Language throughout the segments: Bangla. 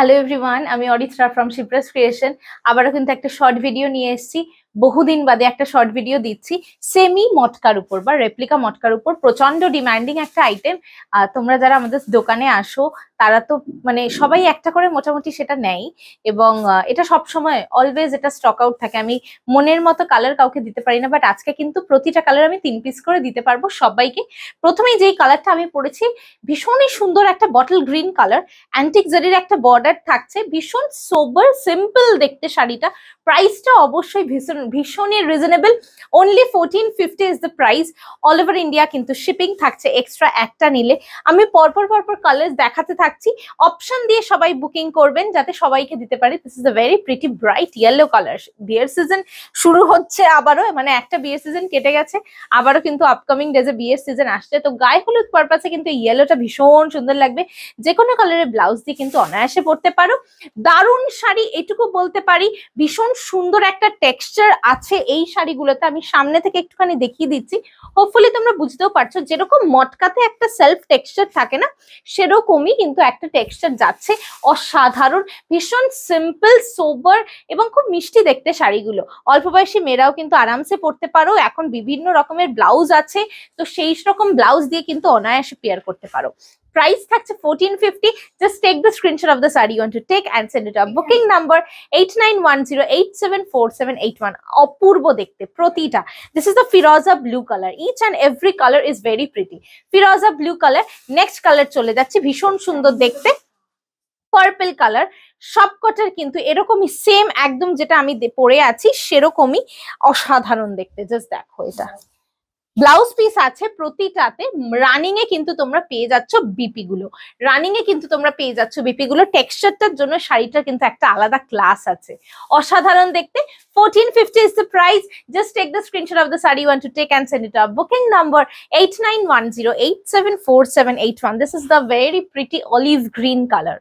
হ্যালো এভরিওয়ান, আমি অরিত্রা ফ্রম শিপ্রাস ক্রিয়েশন। আবারও কিন্তু একটা শর্ট ভিডিও নিয়ে এসেছি। বহুদিন বাদে একটা শর্ট ভিডিও দিচ্ছি সেমি মটকার উপর বা রেপ্লিকা মটকার উপর। প্রচন্ড ডিমান্ডিং একটা আইটেম। তোমরা যারা আমাদের দোকানে আসো তারা তো মানে সবাই একটা করে মোটামুটি সেটা নেয়, এবং এটা সব সময় অলওয়েজ এটা স্টক আউট থাকে। আমি মনের মতো কালার কাউকে দিতে পারি না, বাট আজকে কিন্তু প্রতিটা কালার আমি 3 পিস করে দিতে পারবো সবাইকে। প্রথমেই যেই কালারটা আমি পরেছি ভীষণই সুন্দর একটা বটল গ্রিন কালার, অ্যান্টিক জারির একটা বর্ডার থাকছে, ভীষণ সোবার সিম্পল দেখতে শাড়িটা। প্রাইসটা অবশ্যই ভীষণই reasonable, only 1450 is the price. All over India কিন্তু শিপিং থাকছে এক্সট্রা একটা নিলে। আমি পরপর কালার দেখাতে থাকছি, অপশন দিয়ে সবাই বুকিং করবেন যাতে সবাইকে দিতে পারি। This is a very pretty bright yellow colour. বিয়ের সিজন শুরু হচ্ছে আবারও, মানে একটা বিয়ের সিজন কেটে গেছে, আবারও কিন্তু আপকামিং ডেজে বিয়ের সিজন আসছে। তো গায়ে হলুদ পারপাসে কিন্তু ইয়েলোটা ভীষণ সুন্দর লাগবে। যে কোনো কালারের ব্লাউজ দিয়ে কিন্তু অনায়াসে পরতে পারো। দারুণ শাড়ি, এটুকু বলতে পারি। ভীষণ সুন্দর একটা টেক্সচার আছে এই শাড়িগুলোতে। আমি সামনে থেকে একটুখানি দেখিয়ে দিচ্ছি, হোপফুলি তোমরা বুঝতেও পারছো। যেরকম মটকাতে একটা সেলফ টেক্সচার থাকে না, সেরকমই কিন্তু একটা টেক্সচার যাচ্ছে। অসাধারণ, ভীষণ সিম্পল সোবার এবং খুব মিষ্টি দেখতে শাড়িগুলো। অল্প বয়সী মেয়েরাও কিন্তু আরামসে পরতে পারো। এখন বিভিন্ন রকমের ব্লাউজ আছে, তো সেই রকম ব্লাউজ দিয়ে কিন্তু অনায়াসে পেয়ার করতে পারো। প্রাইস থাকছে 1450। Just take the screenshot of the sari you want to take and send it up. Booking number 8910874781। অপূর্ব দেখতে প্রতিটা। This is the Firoza blue colour. Each and every colour is very pretty. Firoza blue colour. Next colour চলে যাচ্ছে, ভীষণ সুন্দর দেখতে পার্পল কালার। সবকটার কিন্তু এরকমই সেম, একদম যেটা আমি পরে আছি সেরকমই অসাধারণ দেখতে। জাস্ট দেখো, এটা ব্লাউজ পিস আছে প্রতিটাতে। রানিং এ কিন্তু তোমরা পেয়ে যাচ্ছ বিপি গুলো। রানিং এ কিন্তু তোমরা পেয়ে যাচ্ছ বিপি গুলো। টেক্সচারটার জন্য শাড়িটার কিন্তু একটা আলাদা ক্লাস আছে, অসাধারণ দেখতে। 1450 is the price. Just take the screenshot of the saree you want to take and send it up. Booking number 8910874781. This is the very pretty olive green color.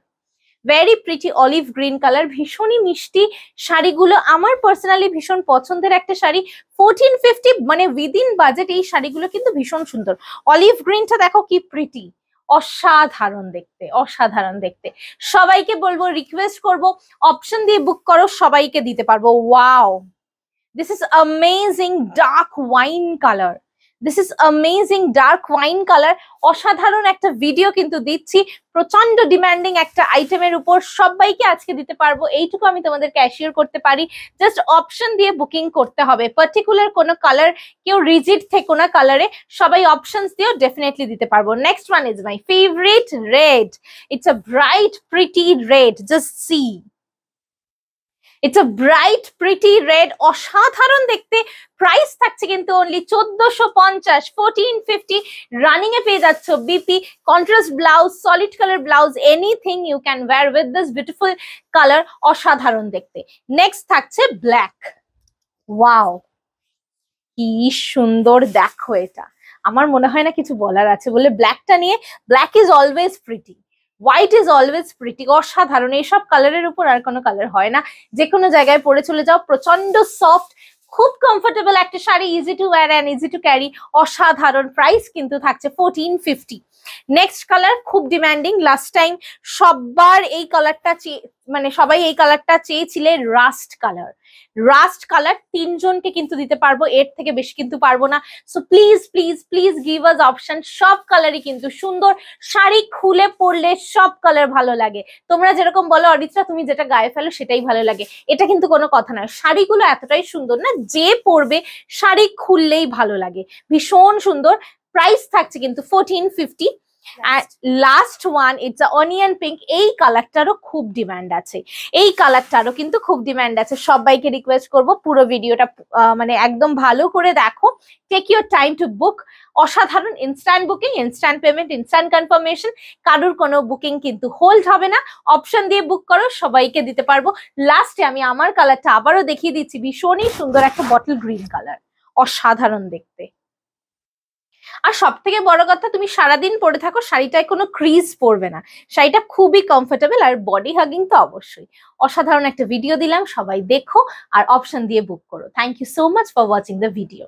Very pretty olive green colour. ভীষণই মিষ্টি শাড়িগুলো, আমার পার্সোনালি ভীষণ পছন্দের একটা শাড়ি। 1450 মানে উইদিন বাজেট এই শাড়িগুলো কিন্তু ভীষণ সুন্দর। অলিভ গ্রিনটা দেখো কি প্রিটি, অসাধারণ দেখতে, অসাধারণ দেখতে। সবাইকে বলবো, রিকোয়েস্ট করব, অপশন দিয়ে বুক করো, সবাইকে দিতে পারবো। Wow, this is amazing dark wine colour. This is amazing dark wine colour. অসাধারণ একটা ভিডিও কিন্তু দিচ্ছি প্রচন্ড ডিমান্ডিং একটা আইটেমের উপর। সবাইকে আজকে দিতে পারবো, এইটুকু আমি তোমাদেরকে অ্যাসিওর করতে পারি। জাস্ট অপশন দিয়ে বুকিং করতে হবে। পার্টিকুলার কোনো কালার, কেউ রিজিড থেকো না কালারে, সবাই অপশনস দিয়েও ডেফিনেটলি দিতে পারবো। Next one is my favourite red. It's a bright pretty red. Just see, it's a bright pretty red, অসাধারণ দেখতে। প্রাইস থাকছে কিন্তু অনলি 1450, 1450। রানিং এ পেয়ে যাচ্ছ BP, contrast blouse, solid colour blouse, anything you can wear with this beautiful colour. অসাধারণ দেখতে। নেক্সট থাকছে ব্ল্যাক। ওয়াও, কি সুন্দর দেখো এটা। আমার মনে হয় না কিছু বলার আছে বলে ব্ল্যাকটা নিয়ে। Black is always pretty, white is always pretty. অসাধারণ, এইসব কালারের উপর আর কোনো কালার হয় না। যে কোনো জায়গায় পরে চলে যাও। প্রচন্ড সফট, খুব কমফোর্টেবল একটা sari, easy to wire and easy to carry. অসাধারণ। প্রাইস কিন্তু থাকছে 1450। নেক্সট কালার খুব ডিমান্ডিং, লাস্ট টাইম সবার এই কালারটা মানে সবাই এই কালারটা চেয়েছিলে, রাস্ট কালার। রাস্ট কালার 3 জনকে কিন্তু দিতে পারবো, এর থেকে বেশি কিন্তু পারবো না। So please please please give us option. সব কালারই কিন্তু সুন্দর, শাড়ি খুলে পরলে সব কালার ভালো লাগে। তোমরা যেরকম বলো অরিত্রা তুমি যেটা গায়ে ফেলো সেটাই ভালো লাগে, এটা কিন্তু কোনো কথা নয়। শাড়িগুলো এতটাই সুন্দর না, যে পরবে শাড়ি খুললেই ভালো লাগে। ভীষণ সুন্দর। প্রাইস থাকছে কিন্তু 1450। Last one, it's onion pink. এই কালারটারও খুব ডিমান্ড আছে, এই কালারটারও কিন্তু খুব ডিমান্ড আছে। সবাইকে রিকোয়েস্ট করব পুরো ভিডিওটা মানে একদম ভালো করে দেখো। Take your time to book. অসাধারণ। Instant booking, instant payment, instant confirmation. কারোর কোনো বুকিং কিন্তু হোল্ড হবে না। অপশন দিয়ে বুক করো, সবাইকে দিতে পারবো। লাস্টে আমি আমার কালারটা আবারও দেখিয়ে দিচ্ছি। ভীষণই সুন্দর একটা বটল গ্রিন কালার, অসাধারণ দেখতে। আর সব থেকে বড় কথা, তুমি সারাদিন পরে থাকো, শাড়িটায় কোনো ক্রিজ পড়বে না। শাড়িটা খুবই কমফোর্টেবল আর বডি হাগিং তো অবশ্যই। অসাধারণ একটা ভিডিও দিলাম, সবাই দেখো আর অপশন দিয়ে বুক করো। Thank you so much for watching the video.